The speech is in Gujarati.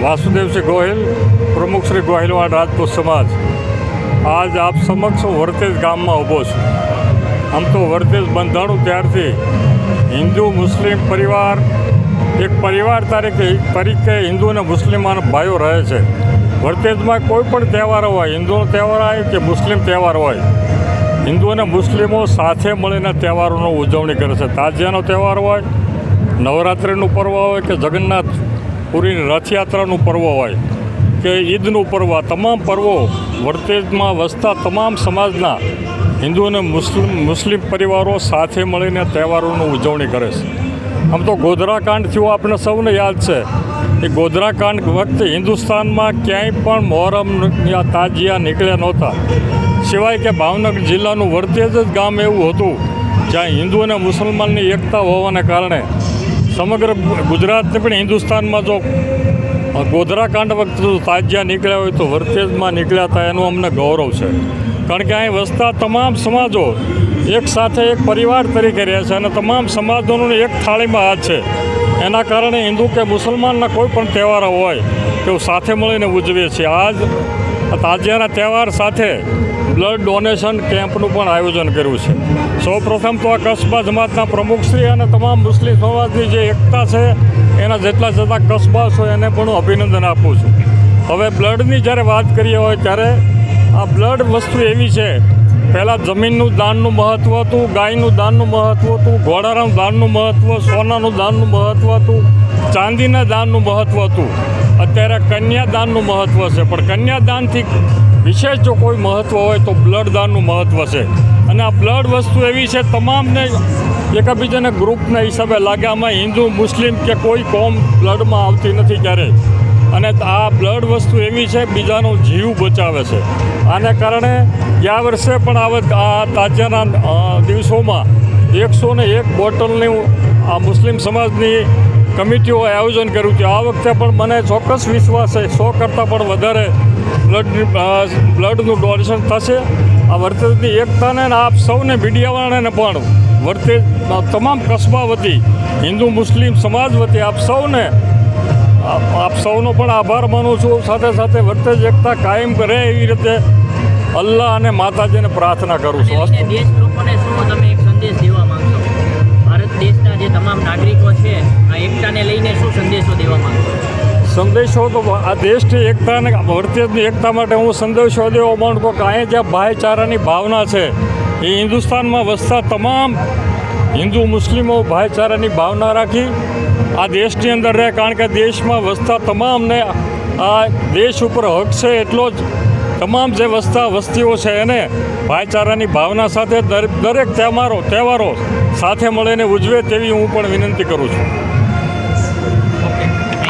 વાસુદેવસિંહ ગોહિલ, પ્રમુખ શ્રી ગોહિલવાડ રાજપૂત સમાજ. આજ આપ સમક્ષ વર્તેજ ગામમાં ઊભો છું. આમ તો વર્તેજ બંધાણું ત્યારથી હિન્દુ મુસ્લિમ પરિવાર એક પરિવાર તરીકે હિન્દુ અને મુસ્લિમ ભાઈઓ રહે છે. વર્તેજમાં કોઈ પણ તહેવાર હોય, હિન્દુનો તહેવાર હોય કે મુસ્લિમ તહેવાર હોય, હિન્દુ અને મુસ્લિમો સાથે મળીને તહેવારોની ઉજવણી કરે છે. તાજિયાનો તહેવાર હોય, નવરાત્રિનું પર્વ હોય કે જગન્નાથપુરીની રથયાત્રાનું પર્વ હોય કે ઈદનું પર્વ, તમામ પર્વો વર્તેજમાં વસતા તમામ સમાજના હિન્દુ અને મુસ્લિમ પરિવારો સાથે મળીને તહેવારોની ઉજવણી કરે છે. આમ તો ગોધરાકાંડ થયો આપણે સૌને યાદ છે. એ ગોધરાકાંડ વખતે હિન્દુસ્તાનમાં ક્યાંય પણ મોહરમ યા તાજિયા નીકળ્યા નહોતા, સિવાય કે ભાવનગર જિલ્લાનું વર્તેજ જ ગામ એવું હતું જ્યાં હિન્દુ અને મુસલમાનની એકતા હોવાને કારણે સમગ્ર ગુજરાતને પણ હિન્દુસ્તાનમાં જો ગોધરાકાંડ વખતે જો તાજિયા નીકળ્યા હોય તો વર્તેજમાં નીકળ્યા હતા, એનું અમને ગૌરવ છે. કારણ કે અહીં વસતા તમામ સમાજો એક સાથે એક પરિવાર તરીકે રહે છે અને તમામ સમાજોનું એક થાળીમાં હાથ છે. એના કારણે હિન્દુ કે મુસલમાનના કોઈ પણ તહેવાર હોય તેઓ સાથે મળીને ઉજવીએ છીએ. આજ તાજિયાના તહેવાર સાથે બ્લડ ડોનેશન કેમ્પનું પણ આયોજન કર્યું છે. સૌપ્રથમ તો આ કસ્બા જમાતના પ્રમુખશ્રી અને તમામ મુસ્લિમ સમાજની જે એકતા છે એના જેટલા કસ્બા છે એને પણ હું અભિનંદન આપું છું. હવે બ્લડની જ્યારે વાત કરીએ હોય ત્યારે આ બ્લડ વસ્તુ એવી છે, પહેલાં જમીનનું દાનનું મહત્ત્વ હતું, ગાયનું દાનનું મહત્ત્વ હતું, ઘોડાનું દાનનું મહત્ત્વ, સોનાનું દાનનું મહત્ત્વ હતું, ચાંદીના દાનનું મહત્ત્વ હતું. અત્યારે કન્યાદાનનું મહત્ત્વ છે, પણ કન્યાદાનથી વિશેષ જો કોઈ મહત્ત્વ હોય તો બ્લડ દાનનું મહત્ત્વ છે. અને આ બ્લડ વસ્તુ એવી છે, તમામને એકબીજાને ગ્રુપના હિસાબે લાગે. આમાં હિન્દુ મુસ્લિમ કે કોઈ કોમ બ્લડમાં આવતી નથી ક્યારેય. અને આ બ્લડ વસ્તુ એવી છે, બીજાનો જીવ બચાવે છે. આને કારણે ગયા વર્ષે પણ આ તાજિયાના દિવસોમાં 101 બોટલની આ મુસ્લિમ સમાજની કમિટીઓએ આયોજન કર્યું હતું. આ વખતે પણ મને ચોક્કસ વિશ્વાસ છે 100 કરતાં પણ વધારે બ્લડનું ડોનેશન થશે. આ વર્તેજની એકતાને આપ સૌને મીડિયાવાળાને પણ વર્તેજ તમામ કસ્બા વતી, હિન્દુ મુસ્લિમ સમાજ વતી આપ સૌનો પણ આભાર માનું છું. સાથે સાથે વર્તેજ એકતા કાયમ રહે એવી રીતે અલ્લાહ અને માતાજીને પ્રાર્થના કરું છું. દેશ લોકોને શું તમે એક સંદેશ દેવા માંગશો? ભારત દેશના જે તમામ નાગરિકો છે આ એકતાને લઈને શું સંદેશો દેવા માંગશો? સંદેશો તો આ દેશની એકતા અને વર્તેજની એકતા માટે હું સંદેશો દેવો માંગુ કે અહીંયા જ્યાં ભાઈચારાની ભાવના છે એ હિન્દુસ્તાનમાં વસતા તમામ હિન્દુ મુસ્લિમો ભાઈચારાની ભાવના રાખી આ દેશની અંદર રહે. કારણ કે દેશમાં વસતા તમામને આ દેશ ઉપર હક છે, એટલો જ તમામ જે વસ્તીઓ છે એને ભાઈચારાની ભાવના સાથે દરેક તહેવારો સાથે મળીને ઉજવે તેવી હું પણ વિનંતી કરું છું.